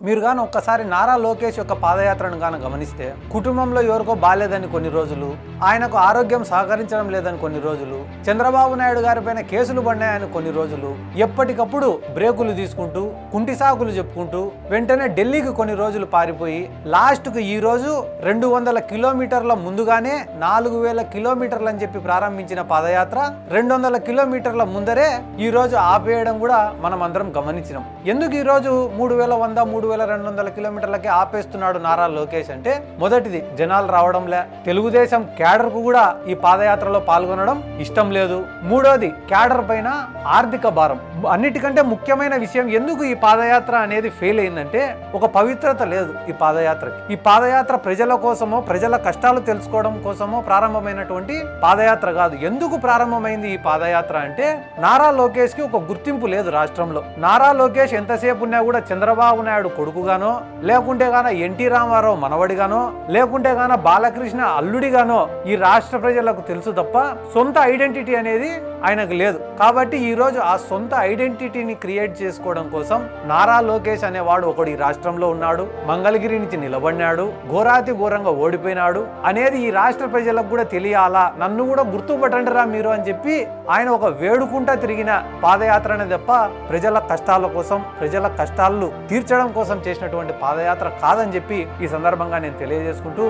మీరు గాని ఒక్కసారి నారా లోకేష్ యొక్క పాదయాత్రను గాన గమనిస్తే కుటుంబంలో ఎవరికో బాలేదని కొన్ని రోజులు, ఆయనకు ఆరోగ్యం సహకరించడం లేదని కొన్ని రోజులు, చంద్రబాబు నాయుడు గారి పైన కేసులు పడినాయని కొన్ని రోజులు ఎప్పటికప్పుడు బ్రేకులు తీసుకుంటూ కుంటి సాకులు చెప్పుకుంటూ వెంటనే ఢిల్లీకి కొన్ని రోజులు పారిపోయి లాస్ట్కు ఈ రోజు 200 కిలోమీటర్ల ముందుగానే 4000 కిలోమీటర్లు అని చెప్పి ప్రారంభించిన పాదయాత్ర 200 కిలోమీటర్ల ముందరే ఈ రోజు ఆపేయడం కూడా మనం అందరం గమనించినాం. ఎందుకు ఈ రోజు 3100 3200 కిలోమీటర్లకే ఆపేస్తున్నాడు నారా లోకేష్ అంటే, మొదటిది జనాలు రావడంలే, తెలుగుదేశం క్యాడర్ కు కూడా ఈ పాదయాత్రలో పాల్గొనడం ఇష్టం లేదు, మూడోది క్యాడర్ పైన ఆర్థిక భారం. అన్నిటికంటే ముఖ్యమైన విషయం ఎందుకు ఈ పాదయాత్ర అనేది ఫెయిల్ అయిందంటే ఒక పవిత్రత లేదు ఈ పాదయాత్రకి. ఈ పాదయాత్ర ప్రజల కోసమో ప్రజల కష్టాలు తెలుసుకోవడం కోసమో ప్రారంభమైనటువంటి పాదయాత్ర కాదు. ఎందుకు ప్రారంభమైంది ఈ పాదయాత్ర అంటే నారా లోకేష్ కి ఒక గుర్తింపు లేదు రాష్ట్రంలో. నారా లోకేష్ ఎంతసేపు ఉన్నా కూడా చంద్రబాబు నాయుడు కొడుకుగానో, లేకుంటే గాన ఎన్టీ రామారావు మనవడిగానో, లేకుంటే గాన బాలకృష్ణ అల్లుడిగానో ఈ రాష్ట్ర ప్రజలకు తెలుసు తప్ప సొంత ఐడెంటిటీ అనేది ఆయనకు లేదు. కాబట్టి ఈ రోజు ఆ సొంత ఐడెంటిటీని క్రియేట్ చేసుకోవడం కోసం నారా లోకేష్ అనేవాడు ఒకడు ఈ రాష్ట్రంలో ఉన్నాడు, మంగళగిరి నుంచి నిలబడినాడు, ఘోరాతి ఘోరంగా ఓడిపోయినాడు అనేది ఈ రాష్ట్ర ప్రజలకు కూడా తెలియాలా, నన్ను కూడా గుర్తుపట్టండిరా మీరు అని చెప్పి ఆయన ఒక వేడుకుంటా తిరిగిన పాదయాత్రనే తప్ప ప్రజల కష్టాల కోసం ప్రజల కష్టాలను తీర్చడం కోసం చేసినటువంటి పాదయాత్ర కాదని చెప్పి ఈ సందర్భంగా నేను తెలియజేసుకుంటూ